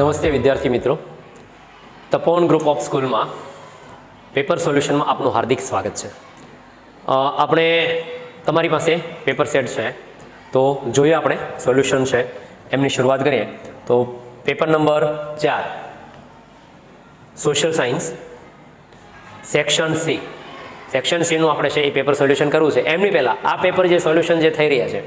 નમસ્તે વિદ્યાર્થી મિત્રો, તપોવન ગ્રુપ ઓફ સ્કૂલમાં પેપર સોલ્યુશનમાં આપનું હાર્દિક સ્વાગત છે. આપણે તમારી પાસે પેપર સેટ છે, તો જોઈએ આપણે સોલ્યુશન છે એમની શરૂઆત કરીએ. તો paper number 4 social science section સીનું આપણે છે એ પેપર સોલ્યુશન કરવું છે. એમની પહેલાં આ પેપર જે સોલ્યુશન જે થઈ રહ્યા છે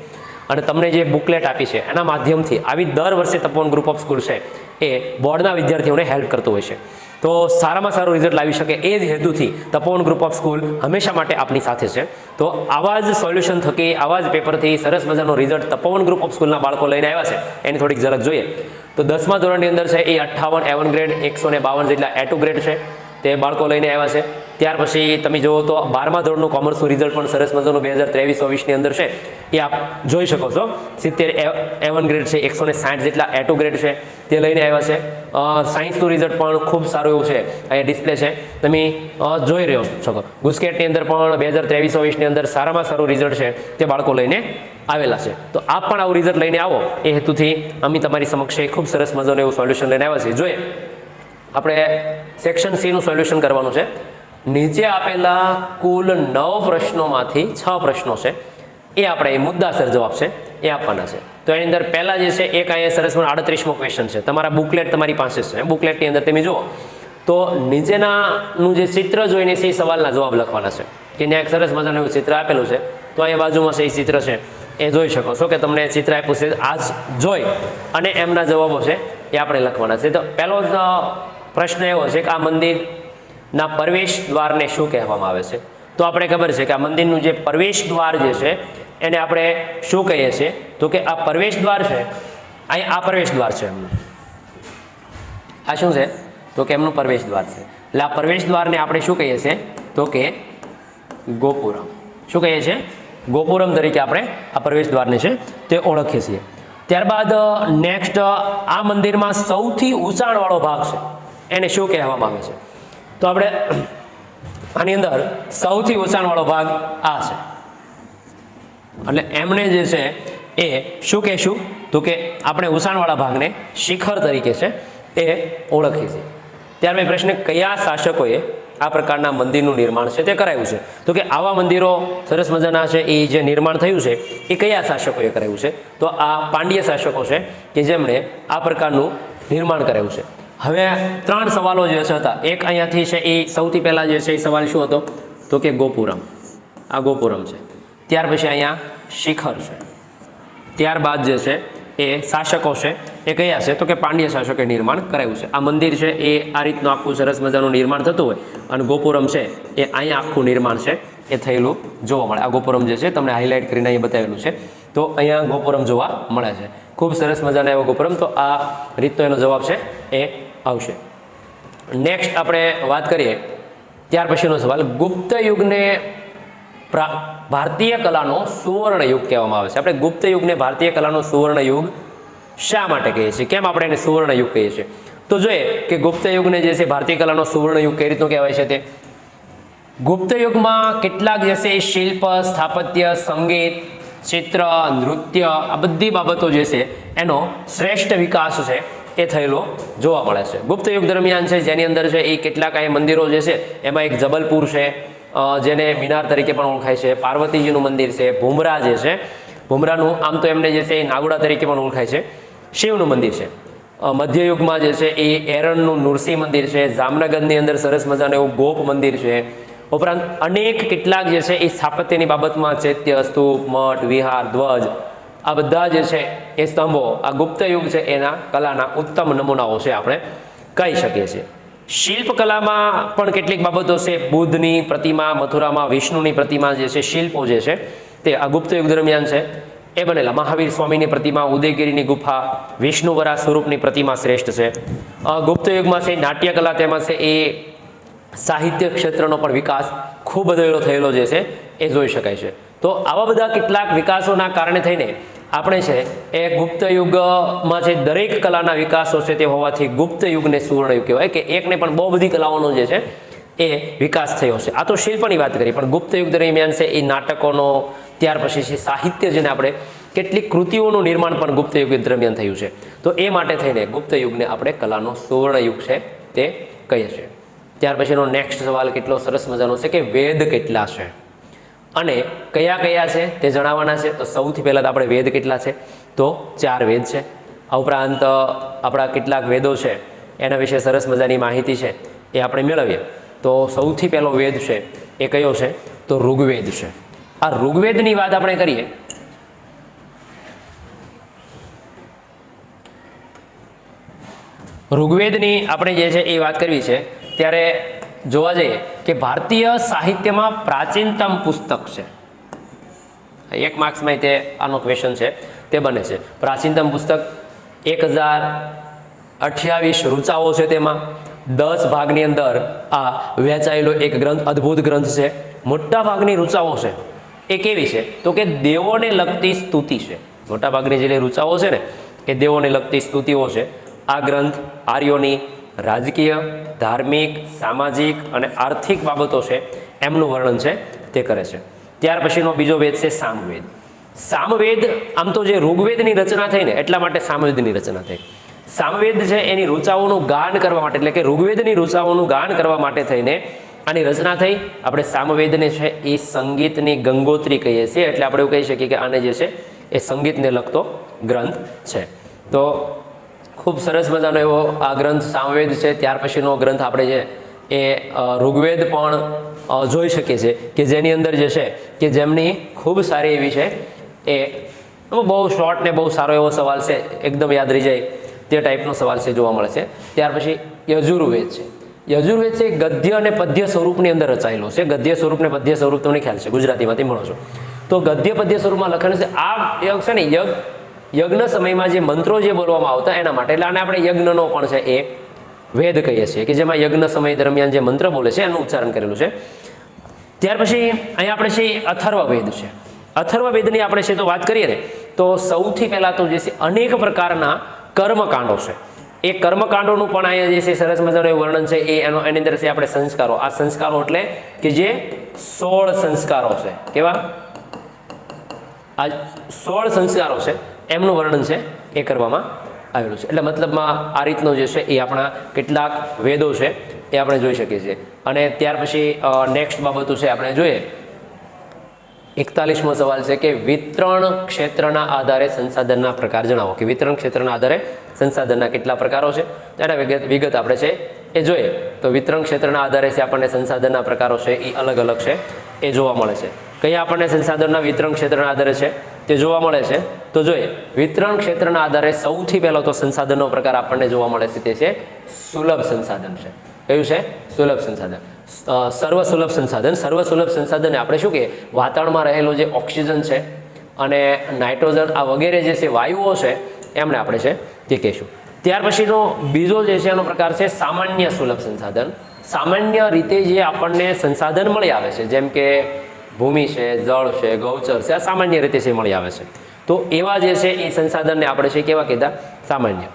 અને તમને જે બુકલેટ આપી છે એના માધ્યમથી આવી દર વર્ષે તપોવન ગ્રુપ ઓફ સ્કૂલ છે એ બોર્ડના વિદ્યાર્થીઓને હેલ્પ કરતું હોય છે. તો સારામાં સારું રિઝલ્ટ લાવી શકે એ જ હેતુથી તપોવન ગ્રુપ ઓફ સ્કૂલ હંમેશા માટે આપની સાથે છે. તો આવા જ સોલ્યુશન થકી, આવા જ પેપરથી સરસ મજાનો રિઝલ્ટ તપોવન ગ્રુપ ઓફ સ્કૂલના બાળકો લઈને આવ્યા છે એની થોડીક ઝલક જોઈએ. તો 10મા ધોરણની અંદર છે એ 58 A1 ગ્રેડ, 152 જેટલા A2 ગ્રેડ છે તે બાળકો લઈને આવ્યા છે. ત્યાર પછી તમે જુઓ તો 12મા ધોરણનું કોમર્સનું રિઝલ્ટ પણ સરસ મજાનું 2023-24ની અંદર છે એ આપ જોઈ શકો છો. 70 A1 ગ્રેડ છે, 160 જેટલા A2 ગ્રેડ છે તે લઈને આવ્યા છે. સાયન્સનું રિઝલ્ટ પણ ખૂબ સારું એવું છે, અહીંયા ડિસ્પ્લે છે તમે જોઈ રહ્યો છો. ગુસ્કેટની અંદર પણ 2023-24ની અંદર સારામાં સારું રિઝલ્ટ છે તે બાળકો લઈને આવેલા છે. તો આપ પણ આવું રિઝલ્ટ લઈને આવો એ હેતુથી અમે તમારી સમક્ષ ખૂબ સરસ મજાનું એવું સોલ્યુશન લઈને આવ્યા છીએ. જોઈએ આપણે સેક્શન સીનું સોલ્યુશન કરવાનું છે. નીચે આપેલા કુલ 9 પ્રશ્નોમાંથી 6 પ્રશ્નો છે એ આપણે મુદ્દાસર જવાબ છે એ આપવાના છે. તો એની અંદર પહેલા જે છે એક અહીંયા સરસ 38મો ક્વેશ્ચન છે. તમારા બુકલેટ તમારી પાસે છે, બુકલેટની અંદર તમે જુઓ તો નીચેનાનું જે ચિત્ર જોઈને છે એ સવાલના જવાબ લખવાના છે. કે ત્યાં એક સરસ મજાનું એવું ચિત્ર આપેલું છે, તો અહીંયા બાજુમાં છે એ ચિત્ર છે એ જોઈ શકો છો કે તમને ચિત્ર આપ્યું છે. આ જોઈ અને એમના જવાબો છે એ આપણે લખવાના છે. તો પહેલો જ પ્રશ્ન એવો છે કે આ મંદિરના પ્રવેશ દ્વારને શું કહેવામાં આવે છે? તો આપણે ખબર છે કે આ મંદિરનું જે પ્રવેશ દ્વાર જે છે એને આપણે શું કહીએ છીએ? તો કે આ પ્રવેશ દ્વાર છે, અહીં આ પ્રવેશ દ્વાર છે એમનું, આ શું છે? તો કે એમનું પ્રવેશ દ્વાર છે. એટલે આ પ્રવેશ દ્વારને આપણે શું કહીએ છીએ? તો કે ગોપુરમ. શું કહીએ છીએ? ગોપુરમ તરીકે આપણે આ પ્રવેશ દ્વારને છે તે ઓળખીએ છીએ. ત્યારબાદ નેક્સ્ટ, આ મંદિરમાં સૌથી ઊંચાણવાળો ભાગ છે એને શું કહેવામાં આવે છે? તો આપણે આની અંદર સૌથી ઊંચાણવાળો ભાગ આ છે, એટલે એમને જે છે એ શું કહેશું? તો કે આપણે ઊંચાણવાળા ભાગને શિખર તરીકે છે એ ઓળખીએ છીએ. ત્યાર પછી પ્રશ્ન, કયા શાસકોએ આ પ્રકારના મંદિરનું નિર્માણ છે તે કરાયું છે? તો કે આવા મંદિરો સરસ મજાના છે એ જે નિર્માણ થયું છે એ કયા શાસકોએ કરાયું છે? તો આ પાંડ્ય શાસકો છે કે જેમણે આ પ્રકારનું નિર્માણ કરાયું છે. હવે 3 સવાલો જે હતા, એક અહીંયાથી છે એ સૌથી પહેલા જે છે એ સવાલ શું હતો? તો કે ગોપુરમ, આ ગોપુરમ છે. ત્યાર પછી અહીંયા શિખર છે. ત્યારબાદ જે છે એ શાસકો છે એ કયા છે? તો કે પાંડ્ય શાસકે નિર્માણ કરાયું છે. આ મંદિર છે એ આ રીતનું આખું સરસ મજાનું નિર્માણ થતું હોય અને ગોપુરમ છે એ અહીંયા આખું નિર્માણ છે એ થયેલું જોવા મળે. આ ગોપુરમ જે છે તમને હાઇલાઇટ કરીને અહીં બતાવેલું છે, તો અહીંયા ગોપુરમ જોવા મળે છે. ખૂબ સરસ મજાના એવો ગોપુરમ. તો આ રીતનો એનો જવાબ છે એ આવશે. નેક્સ્ટ આપણે વાત કરીએ ત્યાર પછીનો સવાલ, ગુપ્ત યુગને ભારતીય કલાનો સુવર્ણ યુગ કહેવામાં આવે છે. આપણે ગુપ્ત યુગને ભારતીય કલાનો સુવર્ણ યુગ શા માટે કહીએ છીએ? કેમ આપણે એને સુવર્ણ યુગ કહીએ છીએ? તો જોઈએ કે ગુપ્ત યુગને જે છે ભારતીય કલાનો સુવર્ણ યુગ કઈ રીતનું કહેવાય છે તે ગુપ્ત યુગમાં કેટલાક જે છે શિલ્પ, સ્થાપત્ય, સંગીત, ચિત્ર, નૃત્ય, આ બધી બાબતો જે છે એનો શ્રેષ્ઠ વિકાસ છે એ થયેલો જોવા મળે છે. ગુપ્ત યુગ દરમિયાન છે જેની અંદર છે એ કેટલાક અહીં મંદિરો જે છે એમાં એક જબલપુર છે જેને મિનાર તરીકે પણ ઓળખાય છે, પાર્વતીજીનું મંદિર છે, ભૂમરા જે છે, ભૂમરાનું આમ તો એમને જે છે એ નાગુડા તરીકે પણ ઓળખાય છે, શિવનું મંદિર છે. મધ્યયુગમાં જે છે એ એરણનું નૃસિંહ મંદિર છે, જામનગરની અંદર સરસ મજાનું એવું ગોપ મંદિર છે. ઉપરાંત અનેક કેટલાક જે છે એ સ્થાપત્યની બાબતમાં ચૈત્ય, સ્તૂપ, મઠ, વિહાર, ધ્વજ, આ બધા જે છે એ સ્તંભો આ ગુપ્ત યુગ છે એના કલાના ઉત્તમ નમૂનાઓ છે આપણે કહી શકીએ છીએ. શિલ્પકલામાં પણ કેટલીક બાબતો છે. બુદ્ધની પ્રતિમા, મથુરામાં વિષ્ણુની પ્રતિમા જે છે, શિલ્પો જે છે તે આ ગુપ્ત યુગ દરમિયાન છે એ બનેલા. મહાવીર સ્વામીની પ્રતિમા, ઉદયગીરીની ગુફા, વિષ્ણુવરા સ્વરૂપની પ્રતિમા શ્રેષ્ઠ છે. ગુપ્ત યુગમાં છે નાટ્યકલા, તેમાં છે એ સાહિત્ય ક્ષેત્રનો પણ વિકાસ ખૂબ બધો થયેલો જે છે એ જોઈ શકાય છે. તો આવા બધા કેટલાક વિકાસોના કારણે થઈને આપણે છે એ ગુપ્ત યુગમાં છે દરેક કલાના વિકાસો છે તે હોવાથી ગુપ્ત યુગને સુવર્ણ યુગ કહેવાય કે એકને પણ બહુ બધી કલાઓનો જે છે એ વિકાસ થયો છે. આ તો શિલ્પની વાત કરી, પણ ગુપ્ત યુગ દરમિયાન છે એ નાટકોનો, ત્યાર પછી છે સાહિત્ય જેને આપણે કેટલીક કૃતિઓનું નિર્માણ પણ ગુપ્ત યુગ દરમિયાન થયું છે. તો એ માટે થઈને ગુપ્ત યુગને આપણે કલાનો સુવર્ણ યુગ છે તે કહીએ છીએ. ત્યાર પછીનો નેક્સ્ટ સવાલ કેટલો સરસ મજાનો છે કે વેદ કેટલા છે અને કયા કયા છે તે જણાવવાના છે. તો સૌથી પહેલાં તો આપણે વેદ કેટલા છે, તો 4 વેદ છે. આ ઉપરાંત આપણા કેટલાક વેદો છે એના વિશે સરસ મજાની માહિતી છે એ આપણે મેળવીએ. તો સૌથી પહેલો વેદ છે એ કયો છે, તો ઋગ્વેદ છે. આ ઋગ્વેદની વાત આપણે કરીએ ઋગ્વેદની આપણે જે છે એ વાત કરવી છે ત્યારે જોવા જઈએ કે ભારતીય સાહિત્યમાં પ્રાચીનતમ પુસ્તક છે. 1 માર્ક્સમાં તે આનો ક્વેશ્ચન છે તે બને છે. પ્રાચીનતમ પુસ્તક 1028 ઋચાઓ છે, તેમાં 10 ભાગની અંદર આ વહેંચાયેલો એક ગ્રંથ, અદ્ભુત ગ્રંથ છે. મોટા ભાગની ઋચાઓ છે એ કેવી છે, તો કે દેવોને લગતી સ્તુતિ છે. મોટા ભાગની જે ઋચાઓ છે ને એ દેવોને લગતી સ્તુતિઓ છે. આ ગ્રંથ આર્યોની રાજકીય, ધાર્મિક, સામાજિક અને આર્થિક બાબતો છે એમનું વર્ણન છે તે કરે છે. ત્યાર પછીનો બીજો વેદ છે સામવેદ. સામવેદ આમ તો જે ઋગ્વેદની રચના થઈ ને એટલા માટે સામવેદની રચના થઈ. સામવેદ છે એની ઋચાઓનું ગાન કરવા માટે, એટલે કે ઋગ્વેદની ઋચાઓનું ગાન કરવા માટે થઈને આની રચના થઈ. આપણે સામવેદને છે એ સંગીતની ગંગોત્રી કહીએ છીએ, એટલે આપણે એવું કહી શકીએ કે આને જે છે એ સંગીતને લગતો ગ્રંથ છે. તો ખૂબ સરસ મજાનો એવો આ ગ્રંથ સામવેદ છે. ત્યાર પછીનો ગ્રંથ આપણે જે એ ઋગ્વેદ પણ જોઈ શકીએ છીએ કે જેની અંદર જે છે કે જેમની ખૂબ સારી એવી છે એ બહુ શોર્ટ ને બહુ સારો એવો સવાલ છે, એકદમ યાદ રહી જાય તે ટાઈપનો સવાલ છે જોવા મળે છે. ત્યાર પછી યજુર્વેદ છે. યજુર્વેદ છે ગદ્ય અને પદ્ય સ્વરૂપની અંદર રચાયેલો છે. ગદ્ય સ્વરૂપ ને પદ્ય સ્વરૂપ તમને ખ્યાલ છે, ગુજરાતીમાંથી ભણો છો તો ગદ્ય પદ્ય સ્વરૂપમાં લખાણ છે. આ યજ્ઞ છે ને યજ્ઞ સમયમાં જે મંત્રો જે બોલવામાં આવતા એના માટે, એટલે આને આપણે યજ્ઞનો પણ છે એ વેદ કહીએ છીએ કે જેમાં યજ્ઞ સમય દરમિયાન જે મંત્ર બોલે છે એનું ઉચ્ચારણ કરેલું છે. ત્યાર પછી અહીંયા આપણે છે અથર્વવેદ છે. અથર્વવેદની આપણે છે તો વાત કરીએ ને તો સૌથી પહેલાં તો જે છે અનેક પ્રકારના કર્મકાંડો છે. એ કર્મકાંડોનું પણ અહીંયા જે છે સરસ મજાનું વર્ણન છે એ એની અંદર છે આપણે સંસ્કારો. આ સંસ્કારો એટલે કે જે 16 સંસ્કારો છે. કેવા? આ 16 સંસ્કારો છે એમનું વર્ણન છે એ કરવામાં આવેલું છે. એટલે મતલબમાં આ રીતનો જે છે એ આપણા કેટલાક વેદો છે એ આપણે જોઈ શકીએ છીએ. અને ત્યાર પછી નેક્સ્ટ બાબતો છે આપણે જોઈએ 41મો સવાલ છે કે વિતરણ ક્ષેત્રના આધારે સંસાધનના પ્રકાર જણાવો. કે વિતરણ ક્ષેત્રના આધારે સંસાધનના કેટલા પ્રકારો છે તેના વિગત આપણે છે એ જોઈએ. તો વિતરણ ક્ષેત્રના આધારે છે આપણને સંસાધનના પ્રકારો છે એ અલગ અલગ છે એ જોવા મળે છે. કયા આપણને સંસાધનના વિતરણ ક્ષેત્રના આધારે છે તે જોવા મળે છે. તો જોઈએ વિતરણ ક્ષેત્રના આધારે સૌથી પહેલો તો સંસાધનનો પ્રકાર આપણને જોવા મળે છે તે છે સુલભ સંસાધન છે. કયું છે? સુલભ સંસાધન. સર્વસુલભ સંસાધન. સર્વસુલભ સંસાધન આપણે શું કહીએ, વાતાવરણમાં રહેલો જે ઓક્સિજન છે અને નાઇટ્રોજન આ વગેરે જે છે વાયુઓ છે એમને આપણે છે તે કહીશું. ત્યાર પછીનો બીજો જે છે એનો પ્રકાર છે સામાન્ય સુલભ સંસાધન. સામાન્ય રીતે જે આપણને સંસાધન મળી આવે છે જેમ કે ભૂમિ છે, જળ છે, ગૌચર છે, આ સામાન્ય રીતે છે મળી આવે છે. તો એવા જે છે એ સંસાધનને આપણે છે કેવા કીધા? સામાન્ય.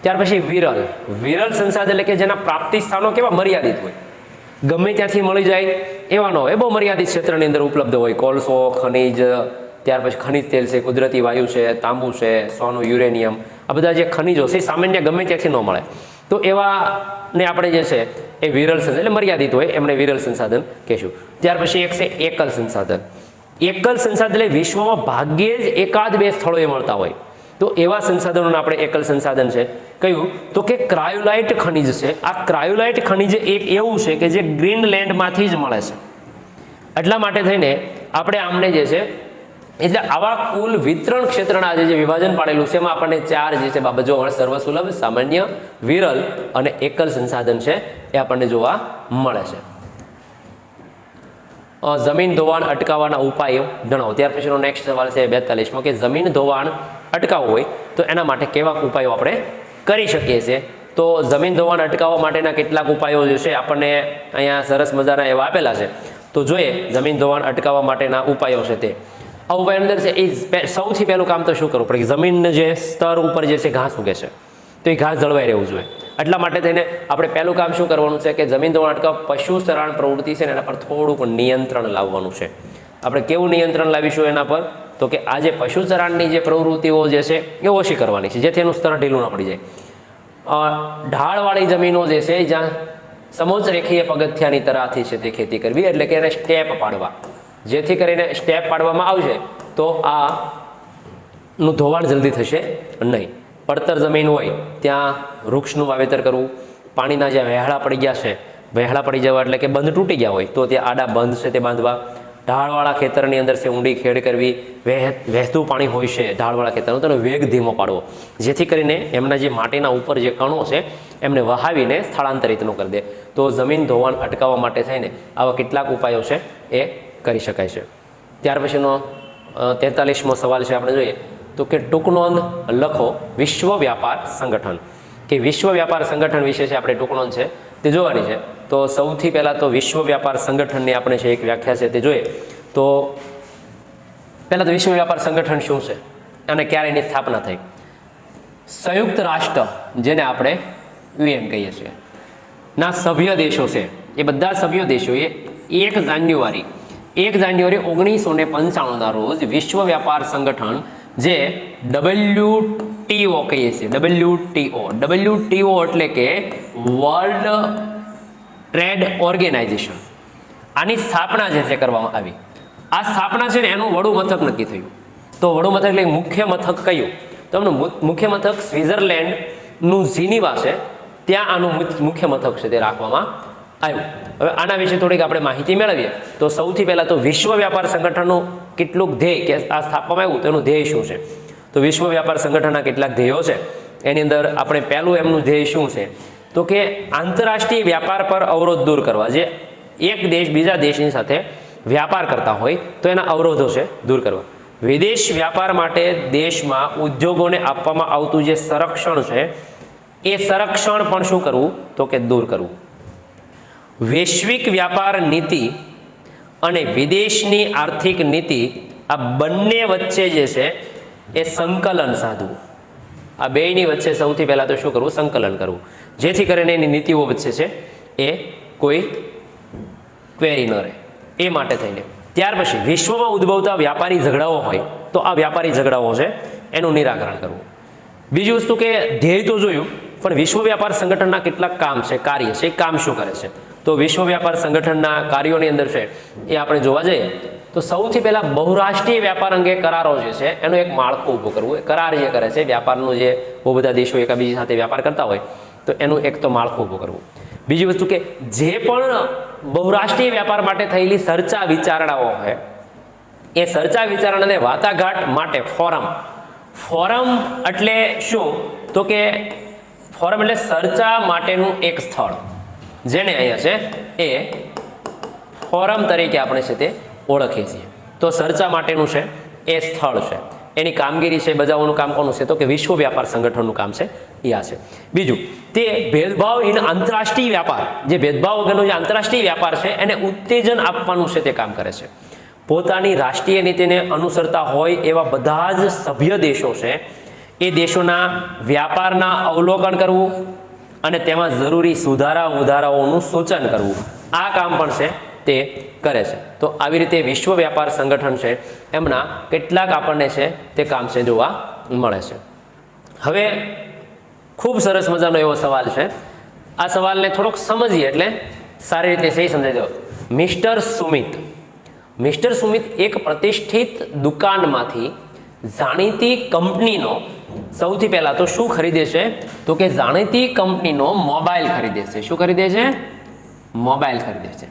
ત્યાર પછી વિરલ. વિરલ સંસાધન એટલે કે જેના પ્રાપ્તિ સ્થાનો કેવા મર્યાદિત હોય, ગમે ત્યાંથી મળી જાય એવા ન હોય, બહુ મર્યાદિત ક્ષેત્રની અંદર ઉપલબ્ધ હોય. કોલસો, ખનિજ, ત્યાર પછી ખનિજ તેલ છે, કુદરતી વાયુ છે, તાંબુ છે, સોનું, યુરેનિયમ, આ બધા જે ખનિજો છે સામાન્ય ગમે ત્યાંથી ન મળે. તો એવાને આપણે જે છે એ વિરલ સંસાધન એટલે મર્યાદિત હોય એમને વિરલ સંસાધન કહીશું. ત્યાર પછી એક છે એકલ સંસાધન. એકલ સંસાધન એટલે વિશ્વમાં ભાગ્યે જ એકાદ બે સ્થળોએ મળતા હોય તો એવા સંસાધનોને આપણે એકલ સંસાધન છે કયું? તો કે ક્રાયોલાઇટ ખનિજ છે. આ ક્રાયોલાઇટ ખનિજ એક એવું છે કે જે ગ્રીનલેન્ડમાંથી જ મળે છે. એટલા માટે થઈને આપણે આમને જે છે એટલે આવા કુલ વિતરણ ક્ષેત્રના જે વિભાજન પાડેલું છે એમાં આપણને 4 જે છે બાબત જોવા મળે. સર્વસુલભ, સામાન્ય, વિરલ અને એકલ સંસાધન છે એ આપણને જોવા મળે છે. જમીન ધોવાણ અટકાવવાના ઉપાયો જણાવો. ત્યાર પછીનો નેક્સ્ટ સવાલ છે 42મો કે જમીન ધોવાણ અટકાવવું હોય તો એના માટે કેવા ઉપાયો આપણે કરી શકીએ છીએ. તો જમીન ધોવાણ અટકાવવા માટેના કેટલાક ઉપાયો જે છે આપણને અહીંયા સરસ મજાના એવા આપેલા છે. તો જોઈએ જમીન ધોવાણ અટકાવવા માટેના ઉપાયો છે તે. આ ઉપાય અંદર છે એ સૌથી પહેલું કામ તો શું કરવું પડે કે જમીનને જે સ્તર ઉપર જે છે ઘાસ ઉગે છે તો એ ઘાસ જળવાઈ રહેવું જોઈએ. એટલા માટે થઈને આપણે પહેલું કામ શું કરવાનું છે કે જમીન ધોવાણ અટકાવવા પશુ ચરાણ પ્રવૃત્તિ છે ને એના પર થોડુંક નિયંત્રણ લાવવાનું છે. આપણે કેવું નિયંત્રણ લાવીશું એના પર? તો કે આ જે પશુચરાણની જે પ્રવૃત્તિઓ જે છે એ ઓછી કરવાની છે, જેથી એનું સ્તર ઢીલું ન પડી જાય. ઢાળવાળી જમીનો જે છે જ્યાં સમોચ્ચ રેખીય પગથિયાની તરાથી છે તે ખેતી કરવી, એટલે કે એને સ્ટેપ પાડવા. જેથી કરીને સ્ટેપ પાડવામાં આવશે તો આ નું ધોવાણ જલ્દી થશે નહીં. પડતર જમીન હોય ત્યાં વૃક્ષનું વાવેતર કરવું. પાણીના જે વહેલા પડી ગયા છે, વહેલા પડી જવા એટલે કે બંધ તૂટી ગયા હોય તો ત્યાં આડા બંધ છે તે બાંધવા. ઢાળવાળા ખેતરની અંદર છે ઊંડી ખેડ કરવી. વહેતું પાણી હોય છે ઢાળવાળા ખેતરનું, તેનો વેગ ધીમો પાડવો, જેથી કરીને એમના જે માટીના ઉપર જે કણો છે એમને વહાવીને સ્થળાંતરિત ન કરી દે. તો જમીન ધોવાણ અટકાવવા માટે થઈને આવા કેટલાક ઉપાયો છે એ કરી શકાય છે. ત્યાર પછીનો 43મો સવાલ છે, આપણે જોઈએ તો કે ટૂંક નોંધ લખો વિશ્વ વ્યાપાર સંગઠન. કે વિશ્વ વ્યાપાર સંગઠન વિશે છે આપણે ટૂંક નોંધ છે તે જોવાની છે. તો સૌથી પહેલાં તો વિશ્વ વ્યાપાર સંગઠનની આપણે છે એક વ્યાખ્યા છે તે જોઈએ. તો પહેલાં તો વિશ્વ વ્યાપાર સંગઠન શું છે અને ક્યારે એની સ્થાપના થઈ? સંયુક્ત રાષ્ટ્ર, જેને આપણે UN કહીએ છીએ, ના સભ્ય દેશો છે એ બધા સભ્ય દેશોએ 1 જાન્યુઆરી 1995ના રોજ વિશ્વ વ્યાપાર સંગઠન, જે WTO કહીએ છીએ, WTO એટલે કે વર્લ્ડ ટ્રેડ ઓર્ગેનાઇઝેશન, આની સ્થાપના જે છે કરવામાં આવી. આ સ્થાપના છે ને એનું વડું મથક નક્કી થયું. તો વડું મથક એટલે મુખ્ય મથક કયું? તો એમનું મુખ્ય મથક સ્વિટ્ઝરલેન્ડનું જીનીવા છે, ત્યાં આનું મુખ્ય મથક છે તે રાખવામાં આવ્યું. હવે આના વિશે થોડીક આપણે માહિતી મેળવીએ. તો સૌથી પહેલાં તો વિશ્વ વ્યાપાર સંગઠનનું કેટલુંક ધ્યેય કે આ સ્થાપવામાં આવ્યું તેનું ધ્યેય શું છે? તો વિશ્વ વ્યાપાર સંગઠનના કેટલાક ધ્યેયો છે. એની અંદર આપણે પહેલું એમનું ધ્યેય શું છે? તો કે આંતરરાષ્ટ્રીય વ્યાપાર પર અવરોધ દૂર કરવા. જે એક દેશ બીજા દેશની સાથે વ્યાપાર કરતા હોય તો એના અવરોધો છે દૂર કરવા. વિદેશ વ્યાપાર માટે દેશમાં ઉદ્યોગોને આપવામાં આવતું જે સંરક્ષણ છે એ સંરક્ષણ પણ શું કરવું? તો કે દૂર કરવું. વૈશ્વિક વ્યાપાર નીતિ અને વિદેશની આર્થિક નીતિ, આ બંને વચ્ચે જે છે એ સંકલન સાધવું. આ બેયની વચ્ચે સૌથી પહેલાં તો શું કરવું? સંકલન કરવું, જેથી કરીને એની નીતિઓ વચ્ચે છે એ કોઈ ક્વેરી ન રહે, એ માટે થઈને. ત્યાર પછી વિશ્વમાં ઉદ્ભવતા વ્યાપારી ઝઘડાઓ હોય તો આ વ્યાપારી ઝઘડાઓ છે એનું નિરાકરણ કરવું. બીજી વસ્તુ કે ધ્યેય તો જોયું, પણ વિશ્વ વ્યાપાર સંગઠનના કેટલાક કામ છે, કાર્ય છે, એ કામ શું કરે છે? તો વિશ્વ વ્યાપાર સંગઠનના કાર્યોની અંદર છે એ આપણે જોવા જઈએ તો સૌથી પહેલાં બહુરાષ્ટ્રીય વ્યાપાર અંગે કરારો જે છે એનું એક માળખું ઊભું કરવું. કરાર જે કરે છે વ્યાપારનું, જે બહુ બધા દેશો એકબીજા સાથે વ્યાપાર કરતા હોય તો એનું એક તો માળખું ઊભું કરવું. બીજી વસ્તુ કે જે પણ બહુરાષ્ટ્રીય વ્યાપાર માટે થયેલી ચર્ચા વિચારણાઓ હોય એ ચર્ચા વિચારણાને વાટાઘાટ માટે ફોરમ એટલે શું? તો કે ફોરમ એટલે ચર્ચા માટેનું એક સ્થળ, જેને અહીંયા છે એ ફોરમ તરીકે આપણે છે તે ઓળખીએ છીએ. તો ચર્ચા માટેનું છે એ સ્થળ છે. એની કામગીરી છે, બજાવવાનું કામ કોનું છે? તો કે વિશ્વ વ્યાપાર સંગઠનનું કામ છે એ આ છે. બીજું, તે ભેદભાવહીન આંતરરાષ્ટ્રીય વ્યાપાર, જે ભેદભાવ વગરનો જે આંતરરાષ્ટ્રીય વ્યાપાર છે એને ઉત્તેજન આપવાનું છે તે કામ કરે છે. પોતાની રાષ્ટ્રીય નીતિને અનુસરતા હોય એવા બધા જ સભ્ય દેશો છે એ દેશોના વ્યાપારના અવલોકન કરવું અને તેમાં જરૂરી સુધારાઓનું સૂચન કરવું, આ કામ પણ છે તે કરે છે. તો આવી રીતે વિશ્વ વ્યાપાર સંગઠન છે એમના કેટલાક આપણને છે તે કામ છે જોવા મળે છે. હવે ખૂબ સરસ મજાનો એવો સવાલ છે. આ સવાલને થોડોક સમજીએ એટલે સારી રીતે સહી સમજાઈ દો. મિસ્ટર સુમિત એક પ્રતિષ્ઠિત દુકાનમાંથી જાણીતી કંપનીનો સૌથી પહેલાં તો શું ખરીદે છે? તો કે જાણીતી કંપનીનો મોબાઈલ ખરીદે છે. શું ખરીદે છે? મોબાઈલ ખરીદે છે.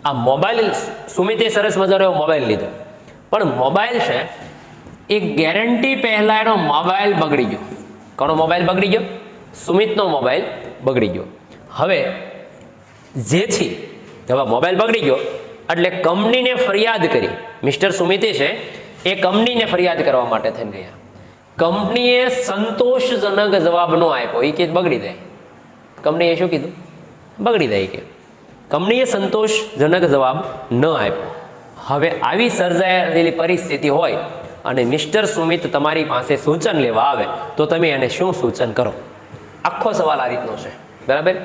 આ મોબાઈલ, સુમિતે સરસ મજાનો એવો મોબાઈલ લીધો, પણ મોબાઈલ છે એ ગેરંટી પહેલાં એનો મોબાઈલ બગડી ગયો. કોનો મોબાઈલ બગડી ગયો? સુમિતનો મોબાઈલ બગડી ગયો. હવે જેથી હવે મોબાઈલ બગડી ગયો એટલે કંપનીને ફરિયાદ કરી. મિસ્ટર સુમિતે છે એ કંપનીને ફરિયાદ કરવા માટે થઈને ગયા. કંપનીએ સંતોષજનક જવાબ ન આપ્યો. એ કે બગડી જાય. કંપનીએ શું કીધું? બગડી જાય. કે કંપનીએ સંતોષજનક જવાબ ન આપ્યો. હવે આવી સર્જાયેલી પરિસ્થિતિ હોય અને મિસ્ટર સુમિત તમારી પાસે સૂચન લેવા આવે તો તમે એને શું સૂચન કરો? આખો સવાલ આ રીતનો છે, બરાબર?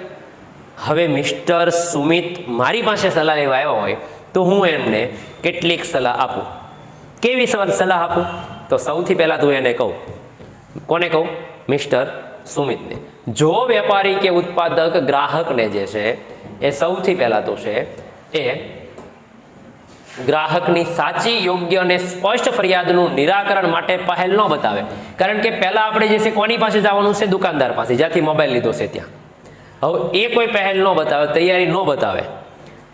હવે મિસ્ટર સુમિત મારી પાસે સલાહ લેવા આવ્યા હોય તો હું એમને કેટલીક સલાહ આપું. કેવી સલાહ આપું? તો સૌથી પહેલાં તું એને કહું, કોને કહું? મિસ્ટર સુમિતને. જો વેપારી કે ઉત્પાદક ગ્રાહકને જે છે એ સૌથી પહેલાં તો છે એ ગ્રાહકની સાચી, યોગ્ય અને સ્પષ્ટ ફરિયાદનું નિરાકરણ માટે પહેલ ન બતાવે. કારણ કે પહેલા આપણે જે છે કોની પાસે જવાનું છે? દુકાનદાર પાસે, જ્યાંથી મોબાઈલ લીધો છે ત્યાં. હવે એ કોઈ પહેલ ન બતાવે, તૈયારી ન બતાવે,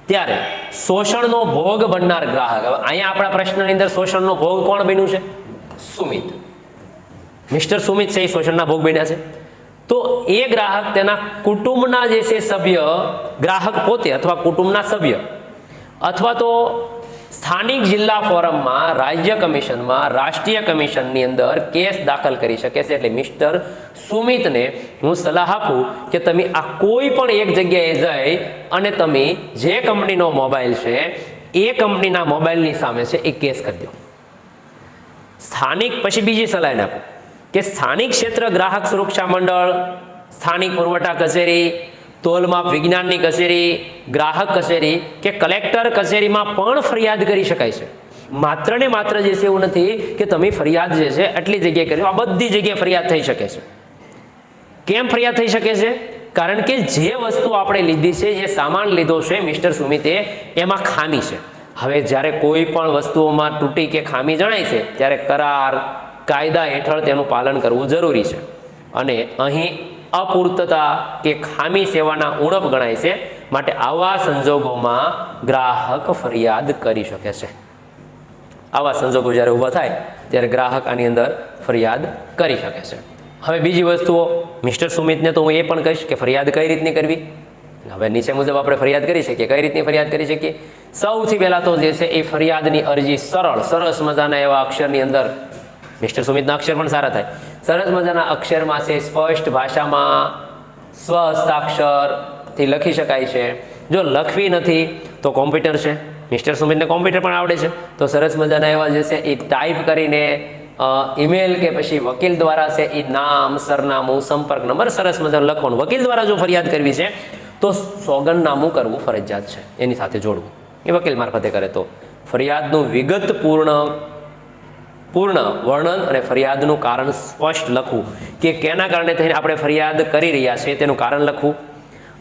ત્યારે શોષણનો ભોગ બનનાર ગ્રાહક. હવે અહીંયા આપણા પ્રશ્નની અંદર શોષણનો ભોગ કોણ બન્યું છે? સુમિત. મિસ્ટર સુમિત છે એ શોષણના ભોગ બન્યા છે. તો એ ગ્રાહક તેના કુટુંબના જે છે સભ્ય, ગ્રાહક પોતે અથવા કુટુંબના સભ્ય, અથવા તો સ્થાનિક જિલ્લા ફોરમમાં, રાજ્ય કમિશનમાં, રાષ્ટ્રીય કમિશનની અંદર કેસ દાખલ કરી શકે છે. એટલે મિસ્ટર સુમિતને હું સલાહ આપું કે તમે આ કોઈ પણ એક જગ્યાએ જઈ અને તમે જે કંપનીનો મોબાઈલ છે એ કંપનીના મોબાઈલની સામે છે એ કેસ કરી દો. સ્થાનિક, પછી બીજી સલાહ આપું કે સ્થાનિક ક્ષેત્ર ગ્રાહક સુરક્ષા મંડળ, સ્થાનિક પુરવઠા કચેરી, તોલમાપ વિજ્ઞાનની કચેરી, ગ્રાહક કચેરી કે કલેક્ટર કચેરીમાં પણ ફરિયાદ કરી શકાય છે. માત્ર ને માત્ર જે છે એવું નથી કે તમે ફરિયાદ જે છે આટલી જગ્યાએ કરી, આ બધી જગ્યાએ ફરિયાદ થઈ શકે છે. કેમ ફરિયાદ થઈ શકે છે? કારણ કે જે વસ્તુ આપણે લીધી છે, જે સામાન લીધો છે મિસ્ટર સુમિતે, એમાં ખામી છે. હવે જ્યારે કોઈ પણ વસ્તુઓમાં તૂટી કે ખામી જણાય છે ત્યારે કરાર, કાયદા હેઠળ તેનું પાલન કરવું જરૂરી છે. અને અહીં અપૂર્તતા કે ખામી સેવાના ઉણપ ગણાય છે. માટે આવા સંજોગોમાં ગ્રાહક ફરિયાદ કરી શકે છે. આવા સંજોગો જ્યારે ઊભા થાય ત્યારે ગ્રાહક આની અંદર ફરિયાદ કરી શકે છે. હવે બીજી વસ્તુઓ, મિસ્ટર સુમિતને તો હું એ પણ કહીશ કે ફરિયાદ કઈ રીતની કરવી. હવે નીચે મુજબ આપણે ફરિયાદ કરી શકીએ. કઈ રીતની ફરિયાદ કરી શકીએ? સૌથી પહેલા તો જે છે એ ફરિયાદની અરજી સરસ મજાના એવા અક્ષરની અંદર, મિસ્ટર સુમિતના અક્ષર પણ સારા થાય, સરસ મજાના અક્ષરમાં છે, સ્પષ્ટ ભાષામાં સ્વ હસ્તાક્ષરથી લખી શકાય છે. જો લખવી નથી તો કોમ્પ્યુટર છે, મિસ્ટર સુમિતને કોમ્પ્યુટર પણ આવડે છે, તો સરસ મજાના એવા જે છે એ ટાઈપ કરીને ઈમેલ કે પછી વકીલ દ્વારા છે એ નામ, સરનામું, સંપર્ક નંબર સરસ મજાનું લખવાનું. વકીલ દ્વારા જો ફરિયાદ કરવી છે તો સોગંદનામું કરવું ફરજિયાત છે, એની સાથે જોડવું. એ વકીલ મારફતે કરે તો ફરિયાદનું વિગતપૂર્ણ વર્ણન અને ફરિયાદનું કારણ સ્પષ્ટ લખવું કે કેના કારણે થઈને આપણે ફરિયાદ કરી રહ્યા છીએ તેનું કારણ લખવું.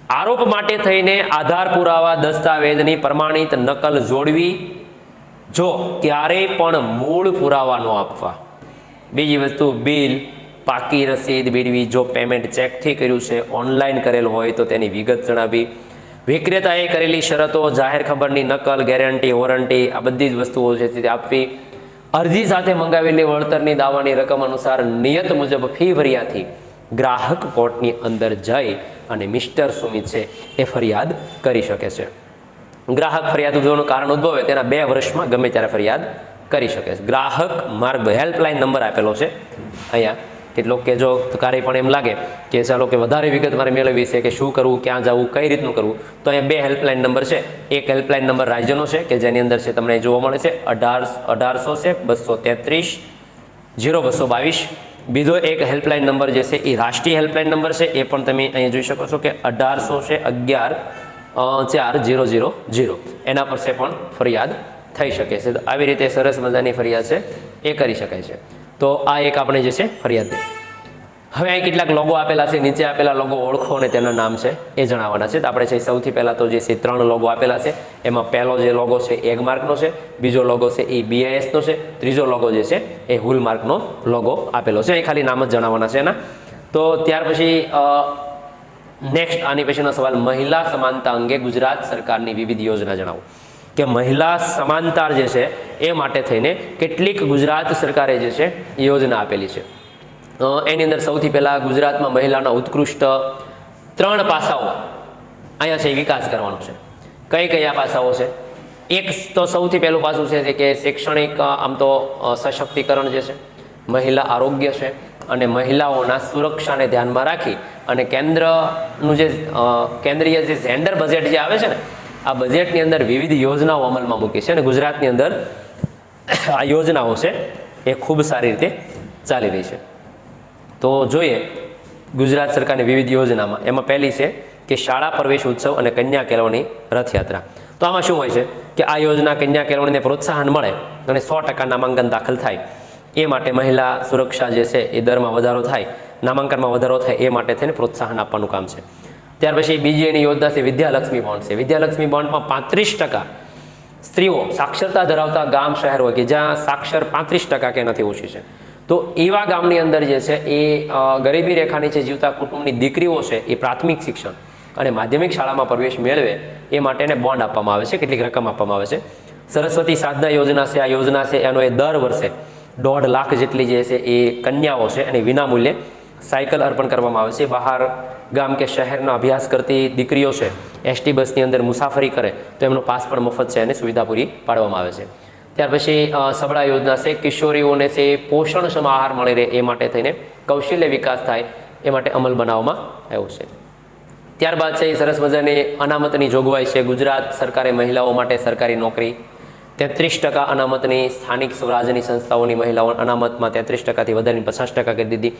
આરોપ માટે થઈને આધાર પુરાવા દસ્તાવેજની પ્રમાણિત નકલ જોડવી, જો ક્યારેય પણ મૂળ પુરાવા ન આપવા. બીજી વસ્તુ, બિલ, પાકી રસીદ મેળવી. જો પેમેન્ટ ચેકથી કર્યું છે, ઓનલાઈન કરેલ હોય તો તેની વિગત જણાવી. વિક્રેતાએ કરેલી શરતો, જાહેર ખબરની નકલ, ગેરંટી, વોરંટી, આ બધી જ વસ્તુઓ છે તે આપવી. અરજી સાથે મંગાવેલી વળતરની દાવાની રકમ અનુસાર નિયત મુજબ ફી ભર્યાથી ગ્રાહક કોર્ટની અંદર જઈ અને મિસ્ટર સુમિત છે એ ફરિયાદ કરી શકે છે. ગ્રાહક ફરિયાદ ઉદ્ભવવાનું કારણ ઉદ્ભવે તેના 2 વર્ષમાં ગમે ત્યારે ફરિયાદ કરી શકે છે. ગ્રાહક માર્ગ હેલ્પલાઇન નંબર આપેલો છે અહીંયા. કેટલોક કે જો કાર્ય પણ એમ લાગે કે ચાલો કે વધારે વિગત મારે મેળવવી છે કે શું કરવું, ક્યાં જવું, કઈ રીતનું કરવું, તો અહીંયા 2 હેલ્પલાઇન નંબર છે. એક હેલ્પલાઇન નંબર રાજ્યનો છે કે જેની અંદર છે તમને જોવા મળે છે 1800 છે 233 0222. બીજો એક હેલ્પલાઇન નંબર જે છે એ રાષ્ટ્રીય હેલ્પલાઇન નંબર છે, એ પણ તમે અહીંયા જોઈ શકો છો કે 1800 છે 114000. એના પર છે પણ ફરિયાદ થઈ શકે છે. તો આવી રીતે સરસ મજાની ફરિયાદ છે એ કરી શકાય છે. તો આ એક આપણે જે છે ફરિયાદ. હવે અહીં કેટલાક લોગો આપેલા છે, નીચે આપેલા લોગો ઓળખો અને તેના નામ છે એ જણાવવાના છે. તો આપણે છે સૌથી પહેલાં તો જે છે 3 લોગો આપેલા છે. એમાં પહેલો જે લોગો છે એગમાર્કનો છે, બીજો લોગો છે એ BISનો છે, ત્રીજો લોગો જે છે એ હુલમાર્કનો લોગો આપેલો છે. અહીં ખાલી નામ જ જણાવવાના છે એના. તો ત્યાર પછી નેક્સ્ટ આની પછીનો સવાલ, મહિલા સમાનતા અંગે ગુજરાત સરકારની વિવિધ યોજના જણાવો. કે મહિલા સમાનતા જે છે એ માટે થઈને કેટલીક ગુજરાત સરકારે જે છે યોજના આપેલી છે. એની અંદર સૌથી પહેલાં ગુજરાતમાં મહિલાના ઉત્કૃષ્ટ 3 પાસાઓ અહીંયા છે વિકાસ કરવાનો છે. કયા પાસાઓ છે? એક તો સૌથી પહેલું પાસું છે કે શૈક્ષણિક આમ તો સશક્તિકરણ જે છે, મહિલા આરોગ્ય છે અને મહિલાઓના સુરક્ષાને ધ્યાનમાં રાખી અને કેન્દ્રનું જે કેન્દ્રીય જે જેન્ડર બજેટ જે આવે છે ને, આ બજેટની અંદર વિવિધ યોજનાઓ અમલમાં મૂકી છે અને ગુજરાતની અંદર આ યોજનાઓ છે એ ખૂબ સારી રીતે ચાલી રહી છે. તો જોઈએ ગુજરાત સરકારની વિવિધ યોજનામાં, એમાં પહેલી છે કે શાળા પ્રવેશ ઉત્સવ અને કન્યા કેળવણી રથયાત્રા. તો આમાં શું હોય છે કે આ યોજના કન્યા કેળવણીને પ્રોત્સાહન મળે અને 100% નામાંકન દાખલ થાય એ માટે મહિલા સુરક્ષા જે છે એ દરમાં વધારો થાય, નામાંકનમાં વધારો થાય એ માટે થઈને પ્રોત્સાહન આપવાનું કામ છે. ત્યાર પછી બીજી એની યોજના છે વિદ્યાલક્ષ્મી બોન્ડ છે. વિદ્યાલક્ષ્મી બોન્ડમાં 35% સ્ત્રીઓ સાક્ષરતા ધરાવતા ગામ શહેર હોય કે જ્યાં સાક્ષર 35% કે નથી ઓછી છે, તો એવા ગામની અંદર જે છે એ ગરીબી રેખા નીચે જીવતા કુટુંબની દીકરીઓ છે એ પ્રાથમિક શિક્ષણ અને માધ્યમિક શાળામાં પ્રવેશ મેળવે એ માટેને બોન્ડ આપવામાં આવે છે, કેટલીક રકમ આપવામાં આવે છે. સરસ્વતી સાધના યોજના છે. આ યોજના છે એનો એ દર વર્ષે 1.5 લાખ જેટલી જે છે એ કન્યાઓ છે અને વિનામૂલ્યે સાયકલ અર્પણ કરવામાં આવે છે. બહાર ગામ કે શહેરના અભ્યાસ કરતી દીકરીઓ છે એસટી બસની અંદર મુસાફરી કરે તો એમનો પાસ પણ મફત છે અને સુવિધા પૂરી પાડવામાં આવે છે. ત્યાર પછી સબળા યોજના છે. કિશોરીઓને છે પોષણક્ષમ આહાર મળી રહે એ માટે થઈને કૌશલ્ય વિકાસ થાય એ માટે અમલ બનાવવામાં આવ્યો છે. ત્યારબાદ છે એ સરસ મજાની અનામતની જોગવાઈ છે. ગુજરાત સરકારે મહિલાઓ માટે સરકારી નોકરી 33% અનામતની સ્થાનિક સ્વરાજ્યની સંસ્થાઓની મહિલાઓ અનામતમાં 33%થી વધારીને 50% કરી દીધી.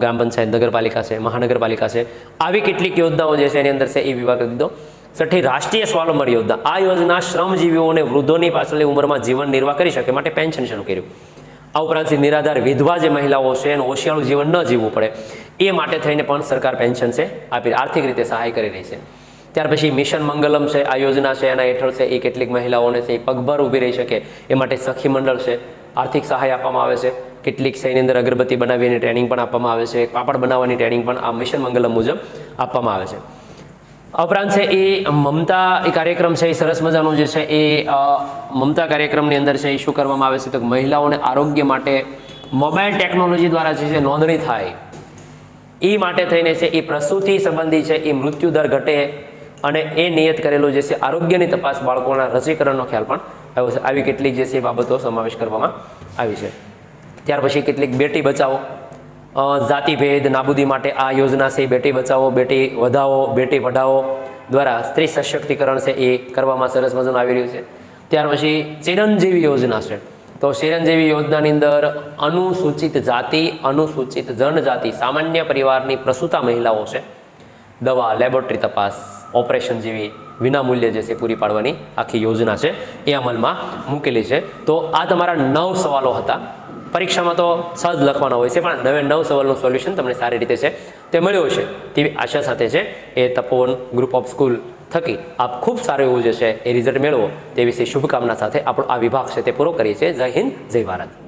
ગ્રામ પંચાયત, નગરપાલિકા છે, મહાનગરપાલિકા છે, આવી કેટલીક યોજનાઓ જે છે એની અંદર છે એ વિભાગ કરી દીધો. છઠ્ઠી રાષ્ટ્રીય સ્વાવલંબન યોજના. આ યોજના શ્રમજીવીઓ અને વૃદ્ધોની પાછળની ઉંમરમાં જીવન નિર્વાહ કરી શકે માટે પેન્શન શરૂ કર્યું. આ ઉપરાંત નિરાધાર વિધવા જે મહિલાઓ છે એનું ઓશિયાળું જીવન ન જીવવું પડે એ માટે થઈને પણ સરકાર પેન્શન છે આપી આર્થિક રીતે સહાય કરી રહી છે. ત્યાર પછી મિશન મંગલમ છે. આ યોજના છે એના હેઠળ છે એ કેટલીક મહિલાઓને છે એ પગભર ઊભી રહી શકે એ માટે સખી મંડળ છે, આર્થિક સહાય આપવામાં આવે છે. કેટલીક છે એની અંદર અગરબત્તી બનાવીની ટ્રેનિંગ પણ આપવામાં આવે છે, પાપડ બનાવવાની ટ્રેનિંગ પણ આ મિશન મંગલમ મુજબ આપવામાં આવે છે. ઉપરાંત છે એ મમતા એ કાર્યક્રમ છે એ સરસ મજાનું જે છે એ મમતા કાર્યક્રમની અંદર છે એ શું કરવામાં આવે છે તો મહિલાઓને આરોગ્ય માટે મોબાઈલ ટેકનોલોજી દ્વારા જે છે નોંધણી થાય એ માટે થઈને છે એ પ્રસૂતિ સંબંધી છે એ મૃત્યુદર ઘટે અને એ નિયત કરેલું જે છે આરોગ્યની તપાસ, બાળકોના રસીકરણનો ખ્યાલ પણ આવ્યો છે. આવી કેટલીક જે છે એ બાબતો સમાવેશ કરવામાં આવી છે. ત્યાર પછી કેટલીક બેટી બચાવો, જાતિભેદ નાબૂદી માટે આ યોજના છે બેટી બચાવો, બેટી વધાવો, બેટી પઢાઓ દ્વારા સ્ત્રી સશક્તિકરણ છે એ કરવામાં સરસ મજાનું આવી રહ્યું છે. ત્યાર પછી ચિરંજીવી યોજના છે. તો ચિરંજીવી યોજનાની અંદર અનુસૂચિત જાતિ, અનુસૂચિત જનજાતિ, સામાન્ય પરિવારની પ્રસૂતા મહિલાઓ છે દવા, લેબોરેટરી તપાસ, ઓપરેશન જેવી વિનામૂલ્યે જે છે પૂરી પાડવાની આખી યોજના છે એ અમલમાં મૂકેલી છે. તો આ તમારા 9 સવાલો હતા. પરીક્ષામાં તો 6 જ લખવાના હોય છે, પણ 9 સવાલનું સોલ્યુશન તમને સારી રીતે છે તે મળ્યું છે તેવી આશા સાથે છે એ તપોવન ગ્રુપ ઓફ સ્કૂલ થકી આપ ખૂબ સારું એવું જે છે એ રિઝલ્ટ મેળવો તે વિશે શુભકામના સાથે આપણો આ વિભાગ છે તે પૂરો કરીએ છીએ. જય હિન્દ, જય ભારત.